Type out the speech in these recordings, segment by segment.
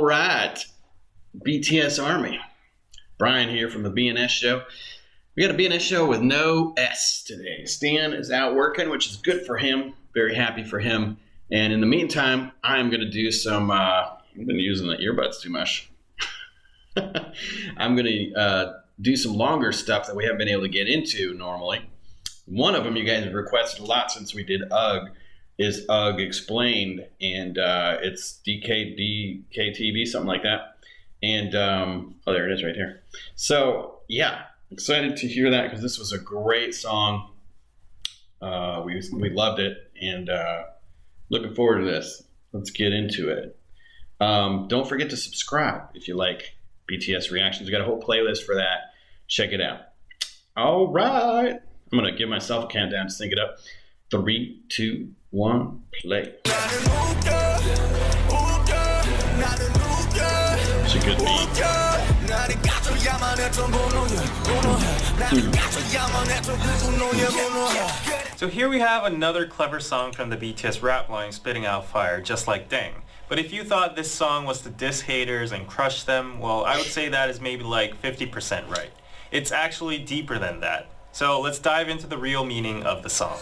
right, BTS Army. Brian here from the BNS show. We got a BNS show with no S today. Stan is out working, which is good for him. Very happy for him. And in the meantime, I'm going to do some, I've been using the earbuds too much. I'm going to do some longer stuff that we haven't been able to get into normally. One of them you guys have requested a lot since we did UGG is UGG Explained, and it's DKTV, something like that. And, oh, there it is right here. So, yeah, excited to hear that because this was a great song. We loved it, and looking forward to this. Let's get into it. Don't forget to subscribe if you like BTS reactions. We got a whole playlist for that. Check it out. All right. I'm going to give myself a countdown to sync it up. 3, 2, 1, play. It's a good beat. So here we have another clever song from the BTS rap line spitting out fire, just like Dang. But if you thought this song was to diss haters and crush them, well, I would say that is maybe like 50% right. It's actually deeper than that. So let's dive into the real meaning of the song.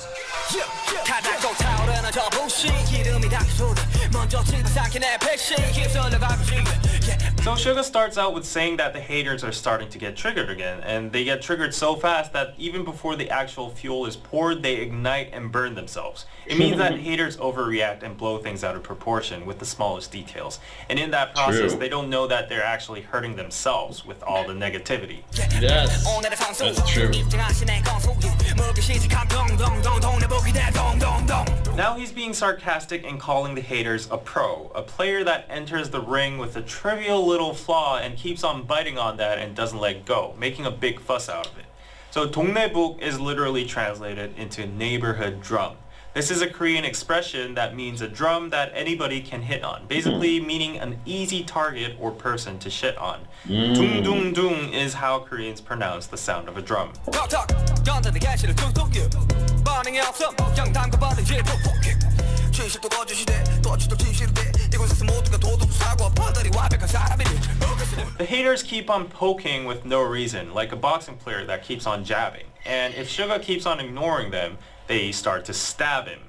So Suga starts out with saying that the haters are starting to get triggered again, and they get triggered so fast that even before the actual fuel is poured, they ignite and burn themselves. It means that haters overreact and blow things out of proportion with the smallest details. And in that process, they don't know that they're actually hurting themselves with all the negativity. Yes, that's true. Now he's being sarcastic and calling the haters a pro, a player that enters the ring with a trivial little flaw and keeps on biting on that and doesn't let go, making a big fuss out of it. So 동네북 is literally translated into neighborhood drum. This is a Korean expression that means a drum that anybody can hit on, basically meaning an easy target or person to shit on. Dung dung dung is how Koreans pronounce the sound of a drum. The haters keep on poking with no reason, like a boxing player that keeps on jabbing. And if Suga keeps on ignoring them, they start to stab him.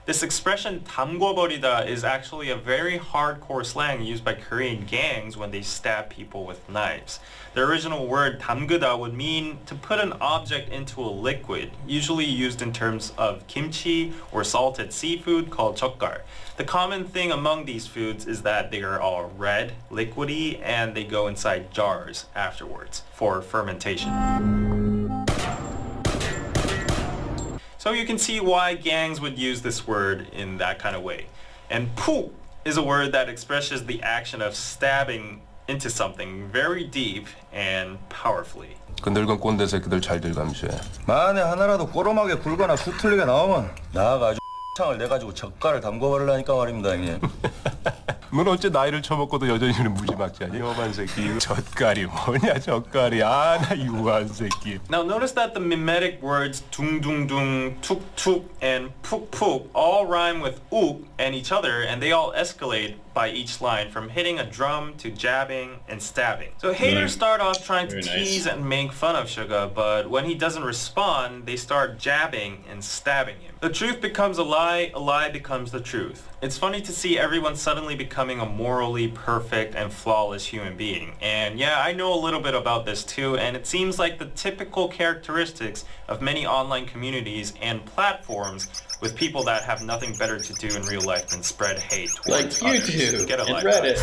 This expression 담궈버리다 is actually a very hardcore slang used by Korean gangs when they stab people with knives. The original word 담그다 would mean to put an object into a liquid, usually used in terms of kimchi or salted seafood called 젓갈. The common thing among these foods is that they are all red, liquidy, and they go inside jars afterwards for fermentation. So you can see why gangs would use this word in that kind of way. And 푹 is a word that expresses the action of stabbing into something very deep and powerfully. 그 늙은 꼰대 새끼들 잘들 감시해. 만에 하나라도 꼬로막에 굴거나 수틀리게 나오면 나가 아주 창을 내가지고 젓갈을 담궈버리려니까 말입니다, 형님. 넌 어째 나이를 처먹고도 여전히 무지막지하니? 여반 새끼. 젓갈이 뭐냐, 젓갈이. 아, 나 유한 새끼. Now notice that the mimetic words 둥둥둥, 툭툭, and 푹푹 all rhyme with uk and each other, and they all escalate by each line, from hitting a drum to jabbing and stabbing. So haters start off trying to tease and make fun of Suga, but when he doesn't respond, they start jabbing and stabbing him. The truth becomes a lie becomes the truth. It's funny to see everyone suddenly becoming a morally perfect and flawless human being. And yeah, I know a little bit about this too, and it seems like the typical characteristics of many online communities and platforms with people that have nothing better to do in real life than spread hate towards like others. YouTube Get a and life. Reddit.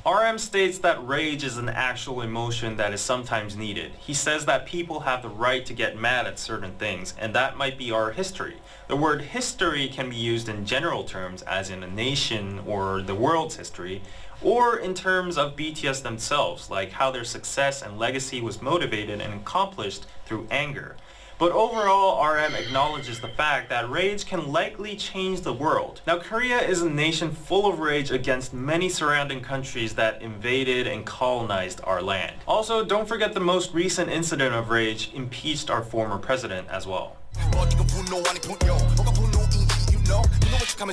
RM states that rage is an actual emotion that is sometimes needed. He says that people have the right to get mad at certain things, and that might be our history. The word history can be used in general terms, as in a nation or the world's history, or in terms of BTS themselves, like how their success and legacy was motivated and accomplished through anger. But overall, RM acknowledges the fact that rage can likely change the world. Now, Korea is a nation full of rage against many surrounding countries that invaded and colonized our land. Also, don't forget the most recent incident of rage impeached our former president as well. But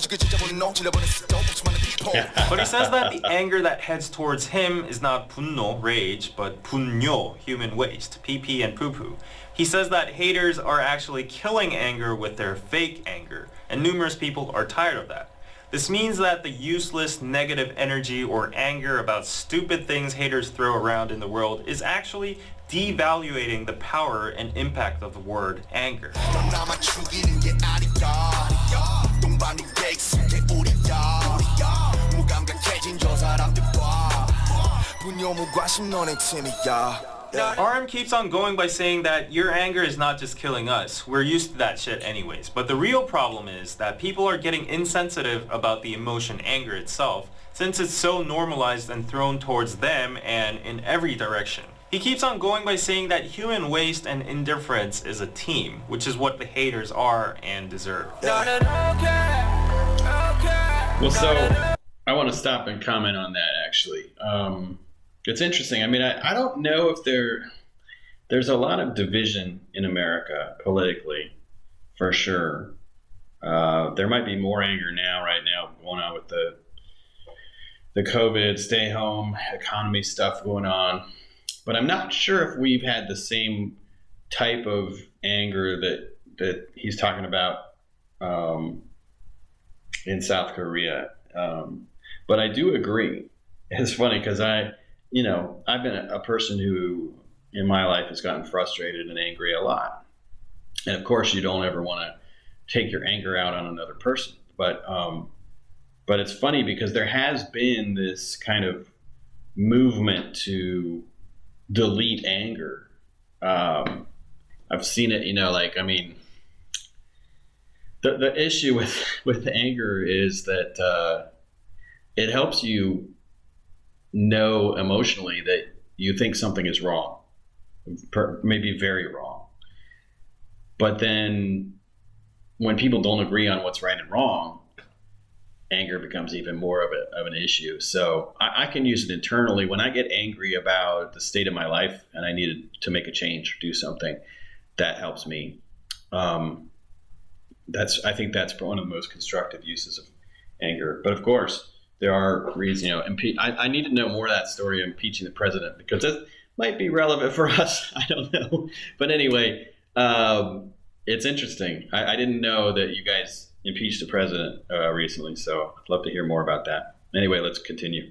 he says that the anger that heads towards him is not 분노, rage, but 분뇨, human waste, pee and poo-poo. He says that haters are actually killing anger with their fake anger, and numerous people are tired of that. This means that the useless negative energy or anger about stupid things haters throw around in the world is actually devaluating the power and impact of the word anger. RM keeps on going by saying that your anger is not just killing us. We're used to that shit anyways. But the real problem is that people are getting insensitive about the emotion anger itself, since it's so normalized and thrown towards them and in every direction. He keeps on going by saying that human waste and indifference is a team, which is what the haters are and deserve. Well, so I want to stop and comment on that, actually. It's interesting. I mean, I don't know if there's a lot of division in America politically, for sure. There might be more anger right now going on with the COVID, stay home, economy stuff going on. But I'm not sure if we've had the same type of anger that he's talking about in South Korea. But I do agree. It's funny because I've been a person who in my life has gotten frustrated and angry a lot. And of course you don't ever want to take your anger out on another person. But it's funny because there has been this kind of movement to delete anger. I've seen it, the issue with anger is that it helps you know emotionally that you think something is wrong, maybe very wrong. But then when people don't agree on what's right and wrong, anger becomes even more of an issue. So I can use it internally when I get angry about the state of my life and I needed to make a change or do something. That helps me. I think that's one of the most constructive uses of anger. But of course, there are reasons, I need to know more of that story of impeaching the president because that might be relevant for us. I don't know. But anyway, it's interesting. I didn't know that you guys impeached the president recently, so I'd love to hear more about that. Anyway, let's continue.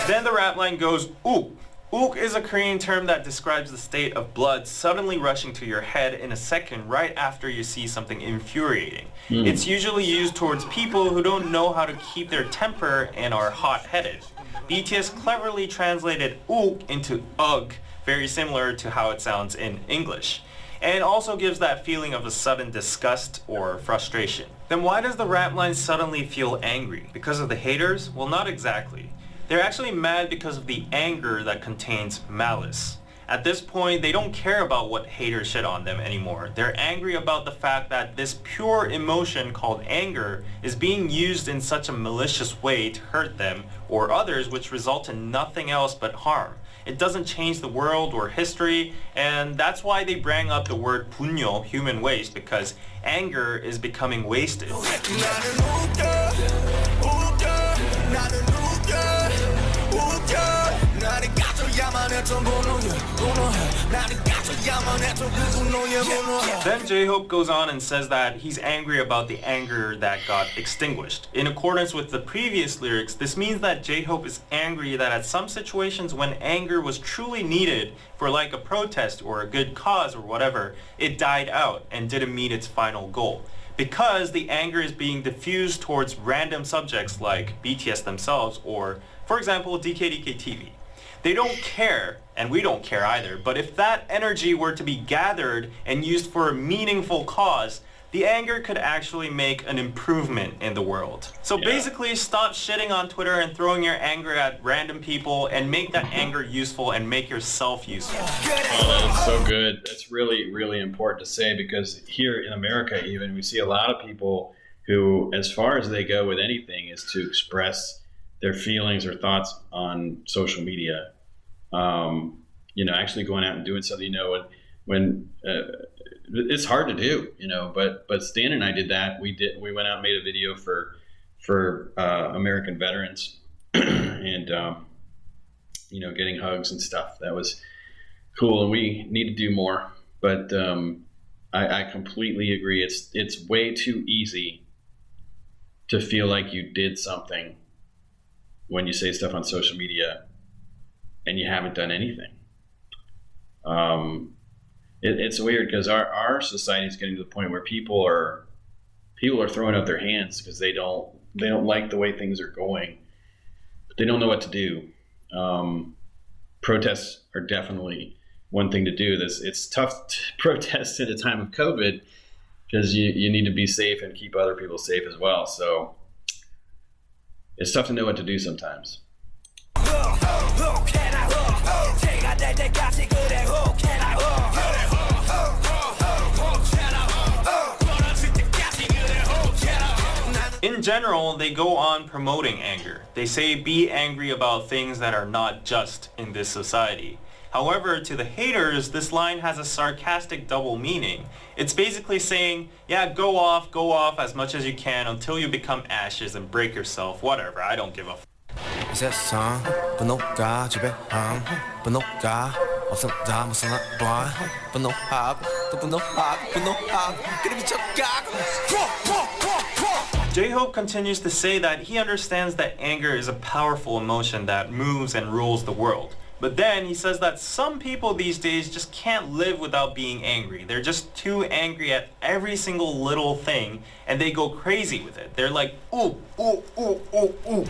Then the rap line goes, ook. Ook is a Korean term that describes the state of blood suddenly rushing to your head in a second right after you see something infuriating. It's usually used towards people who don't know how to keep their temper and are hot-headed. BTS cleverly translated ook into ugh, very similar to how it sounds in English, and also gives that feeling of a sudden disgust or frustration. Then why does the rap line suddenly feel angry? Because of the haters? Well, not exactly. They're actually mad because of the anger that contains malice. At this point, they don't care about what haters shit on them anymore. They're angry about the fact that this pure emotion called anger is being used in such a malicious way to hurt them or others, which result in nothing else but harm. It doesn't change the world or history, and that's why they bring up the word 분뇨, human waste, because anger is becoming wasted. Then J-Hope goes on and says that he's angry about the anger that got extinguished. In accordance with the previous lyrics, this means that J-Hope is angry that at some situations when anger was truly needed for like a protest or a good cause or whatever, it died out and didn't meet its final goal. Because the anger is being diffused towards random subjects like BTS themselves or, for example, DKDK TV. They don't care, and we don't care either, but if that energy were to be gathered and used for a meaningful cause, the anger could actually make an improvement in the world. So basically, stop shitting on Twitter and throwing your anger at random people and make that anger useful and make yourself useful. Oh, that's so good. That's really, really important to say because here in America even, we see a lot of people who, as far as they go with anything, is to express their feelings or thoughts on social media. actually going out and doing something, when it's hard to do, but Stan and I did that. We went out and made a video for American veterans and, getting hugs and stuff. That was cool. And we need to do more, but I completely agree. It's way too easy to feel like you did something when you say stuff on social media and you haven't done anything. It's weird because our society is getting to the point where people are throwing up their hands because they don't like the way things are going, but they don't know what to do. Protests are definitely one thing to do. It's tough to protest at a time of COVID because you need to be safe and keep other people safe as well. So it's tough to know what to do sometimes. In general, they go on promoting anger. They say be angry about things that are not just in this society. However, to the haters, this line has a sarcastic double meaning. It's basically saying, yeah, go off as much as you can until you become ashes and break yourself, whatever, I don't give a f***. J-Hope continues to say that he understands that anger is a powerful emotion that moves and rules the world. But then he says that some people these days just can't live without being angry. They're just too angry at every single little thing and they go crazy with it. They're like, ooh, ooh, ooh, ooh, ooh.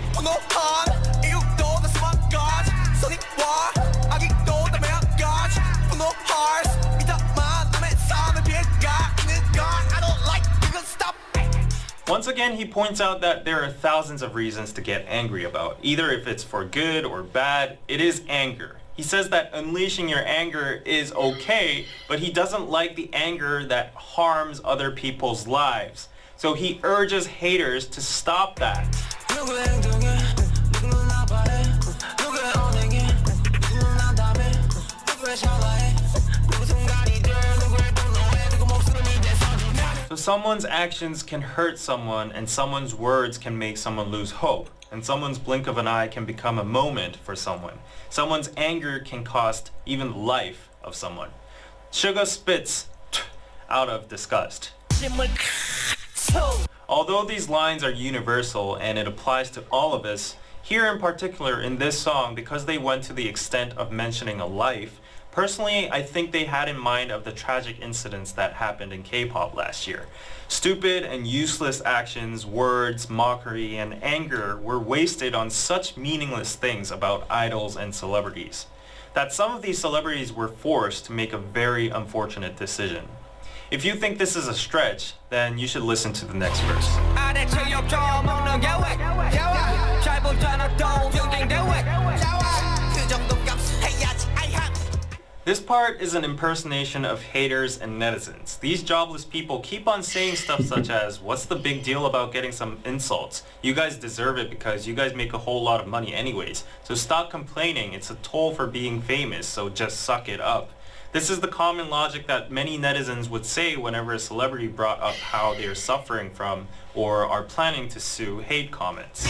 Once again, he points out that there are thousands of reasons to get angry about. Either if it's for good or bad, it is anger. He says that unleashing your anger is okay, but he doesn't like the anger that harms other people's lives. So he urges haters to stop that. So someone's actions can hurt someone, and someone's words can make someone lose hope, and someone's blink of an eye can become a moment for someone. Someone's anger can cost even the life of someone. Suga spits out of disgust. Although these lines are universal and it applies to all of us, here in particular in this song, because they went to the extent of mentioning a life, personally, I think they had in mind of the tragic incidents that happened in K-pop last year. Stupid and useless actions, words, mockery, and anger were wasted on such meaningless things about idols and celebrities, that some of these celebrities were forced to make a very unfortunate decision. If you think this is a stretch, then you should listen to the next verse. This part is an impersonation of haters and netizens. These jobless people keep on saying stuff such as, what's the big deal about getting some insults? You guys deserve it because you guys make a whole lot of money anyways. So stop complaining, it's a toll for being famous, so just suck it up. This is the common logic that many netizens would say whenever a celebrity brought up how they are suffering from or are planning to sue hate comments.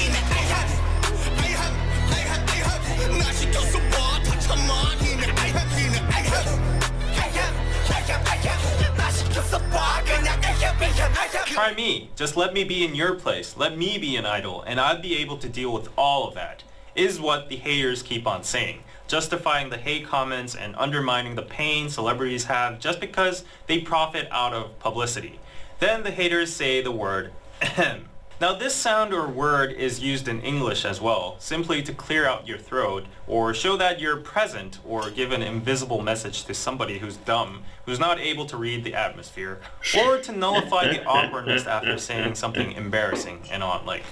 Try me. Just let me be in your place. Let me be an idol, and I'd be able to deal with all of that, is what the haters keep on saying, justifying the hate comments and undermining the pain celebrities have just because they profit out of publicity. Then the haters say the word ahem. Now this sound or word is used in English as well, simply to clear out your throat or show that you're present or give an invisible message to somebody who's dumb, who's not able to read the atmosphere, or to nullify the awkwardness after saying something embarrassing and on, like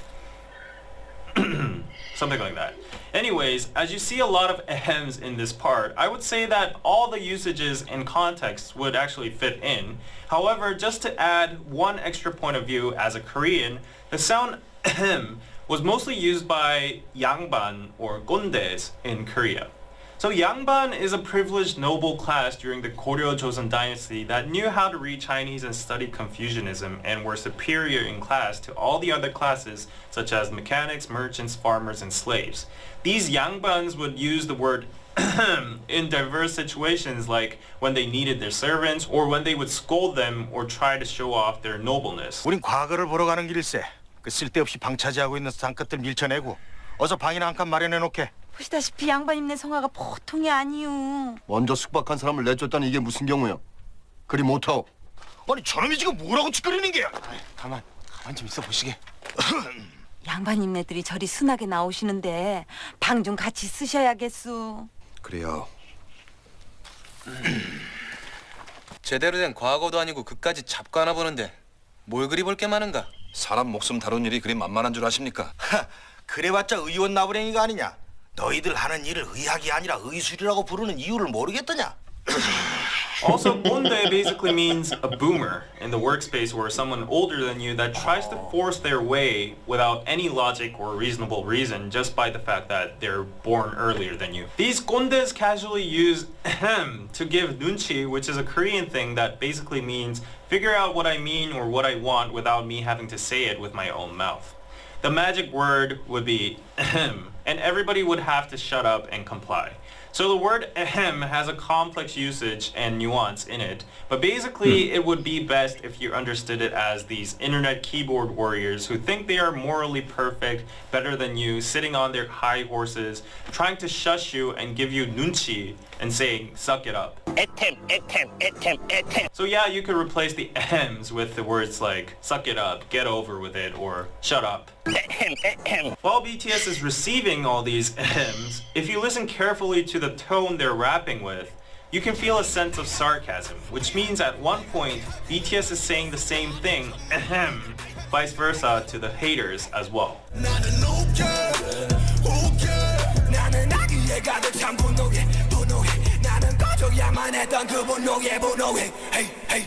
something like that. Anyways, as you see a lot of ahems in this part, I would say that all the usages and contexts would actually fit in. However, just to add one extra point of view as a Korean, the sound ahem was mostly used by yangban or gondes in Korea. So Yangban is a privileged noble class during the Goryeo Joseon dynasty that knew how to read Chinese and study Confucianism and were superior in class to all the other classes such as mechanics, merchants, farmers, and slaves. These Yangbans would use the word in diverse situations like when they needed their servants or when they would scold them or try to show off their nobleness. 우린 과거를 보러 가는 길일세. 그 쓸데없이 방차지하고 있는 상끝들 밀쳐내고 어서 방이나 한 칸 마련해 놓게. 보시다시피 양반님네 성화가 보통이 아니요. 먼저 숙박한 사람을 내쫓다니 이게 무슨 경우야? 그리 못하오. 아니 저놈이 지금 뭐라고 짓거리는 게야? 가만 좀 있어 보시게. 양반님네들이 저리 순하게 나오시는데 방 좀 같이 쓰셔야겠소. 그래요. 제대로 된 과거도 아니고 그까지 잡고 하나 보는데 뭘 그리 볼 게 많은가? 사람 목숨 다룬 일이 그리 만만한 줄 아십니까? 그래봤자 의원 나부랭이가 아니냐? 너희들 하는 일을 의학이 아니라 의술이라고 부르는 이유를 모르겠더냐? Also, bonde basically means a boomer in the workspace or someone older than you that tries to force their way without any logic or reasonable reason just by the fact that they're born earlier than you. These gondes casually use ahem to give nunchi, which is a Korean thing that basically means figure out what I mean or what I want without me having to say it with my own mouth. The magic word would be ahem, and everybody would have to shut up and comply. So the word ahem has a complex usage and nuance in it, but basically it would be best if you understood it as these internet keyboard warriors who think they are morally perfect, better than you, sitting on their high horses, trying to shush you and give you nunchi and saying, suck it up. So yeah, you could replace the ahems with the words like, suck it up, get over with it, or shut up. While BTS is receiving all these ahems, if you listen carefully to the tone they're rapping with, you can feel a sense of sarcasm, which means at one point, BTS is saying the same thing, ahem, vice versa to the haters as well.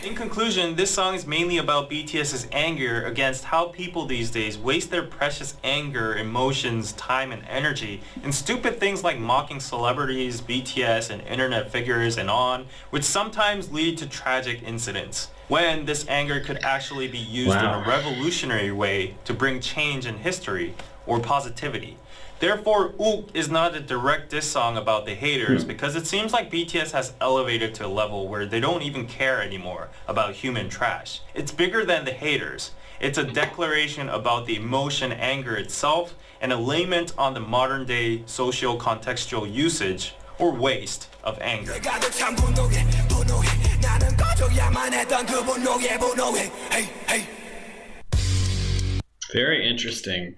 In conclusion, this song is mainly about BTS's anger against how people these days waste their precious anger, emotions, time, and energy in stupid things like mocking celebrities, BTS, and internet figures and on, which sometimes lead to tragic incidents. When this anger could actually be used in a revolutionary way to bring change in history or positivity. Therefore, Ook is not a direct diss song about the haters because it seems like BTS has elevated to a level where they don't even care anymore about human trash. It's bigger than the haters. It's a declaration about the emotion anger itself and a lament on the modern day socio-contextual usage or waste of anger. Very interesting.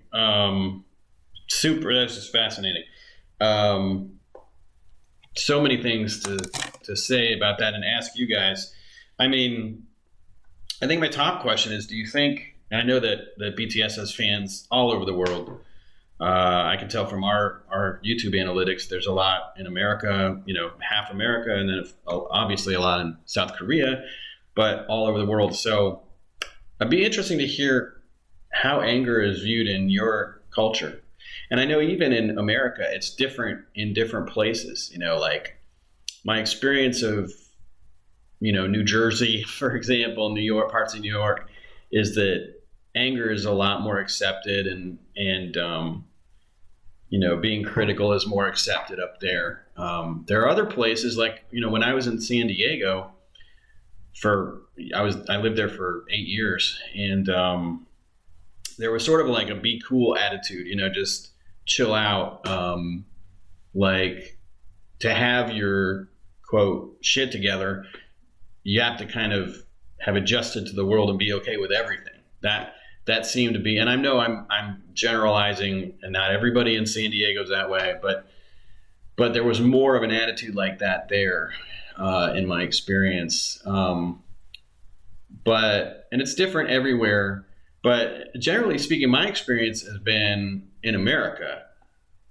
Super. That's just fascinating. So many things to say about that and ask you guys. I mean, I think my top question is: do you think? And I know that BTS has fans all over the world. I can tell from our YouTube analytics, there's a lot in America. You know, half America, and then obviously a lot in South Korea, but all over the world. So it'd be interesting to hear how anger is viewed in your culture. And I know even in America, it's different in different places. You know, like my experience of, you know, New Jersey, for example, New York, parts of New York, is that anger is a lot more accepted and you know, being critical is more accepted up there. There are other places like, you know, when I was in San Diego I lived there for 8 years, and there was sort of like a be cool attitude, you know, just chill out. Like to have your quote shit together, you have to kind of have adjusted to the world and be okay with everything. That seemed to be, and I know I'm generalizing, and not everybody in San Diego is that way, but there was more of an attitude like that there in my experience. And it's different everywhere. But generally speaking, my experience has been in America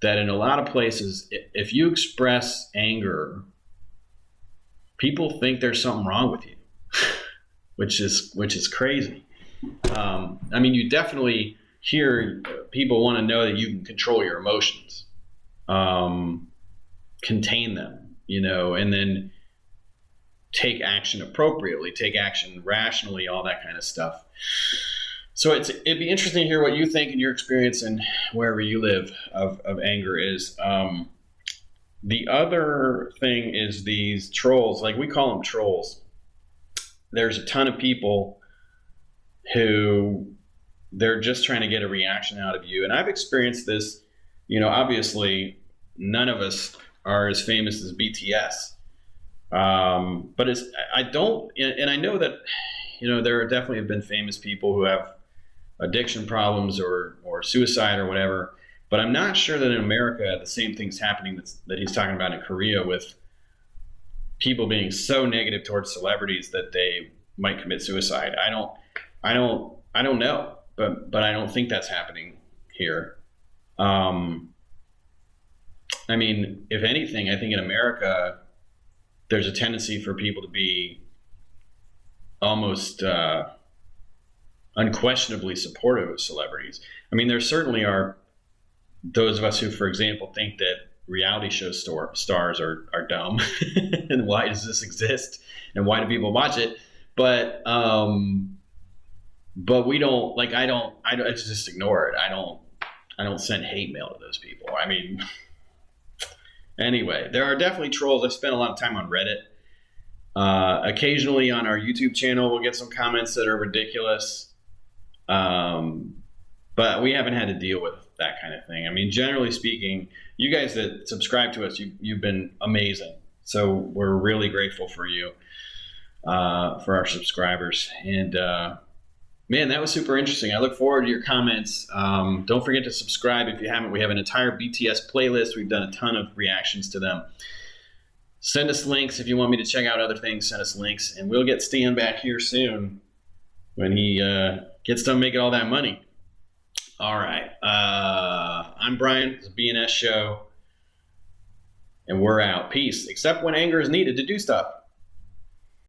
that in a lot of places, if you express anger, people think there's something wrong with you, which is crazy. I mean, you definitely hear people want to know that you can control your emotions. contain them, you know, and then take action appropriately, take action rationally, all that kind of stuff. So it'd be interesting to hear what you think in your experience and wherever you live of anger is. The other thing is these trolls, like we call them trolls. There's a ton of people who they're just trying to get a reaction out of you. And I've experienced this, you know, obviously none of us are as famous as BTS. But and I know that, you know, there definitely have been famous people who have addiction problems or suicide or whatever, but I'm not sure that in America the same thing's happening that he's talking about in Korea, with people being so negative towards celebrities that they might commit suicide. I don't know, but I don't think that's happening here. I mean, if anything, I think in America there's a tendency for people to be almost unquestionably supportive of celebrities. I mean, there certainly are those of us who, for example, think that reality show stars are dumb and why does this exist and why do people watch it? But we don't, like, I just ignore it. I don't send hate mail to those people. I mean, anyway, there are definitely trolls. I've spent a lot of time on Reddit. Occasionally on our YouTube channel, we'll get some comments that are ridiculous. But we haven't had to deal with that kind of thing. I mean, generally speaking, you guys that subscribe to us, you've been amazing. So we're really grateful for you, for our subscribers. And, man, that was super interesting. I look forward to your comments. Don't forget to subscribe if you haven't. We have an entire BTS playlist. We've done a ton of reactions to them. Send us links if you want me to check out other things. Send us links, and we'll get Stan back here soon when he gets done making all that money. All right. I'm Brian. It's a BNS show, and we're out. Peace. Except when anger is needed to do stuff.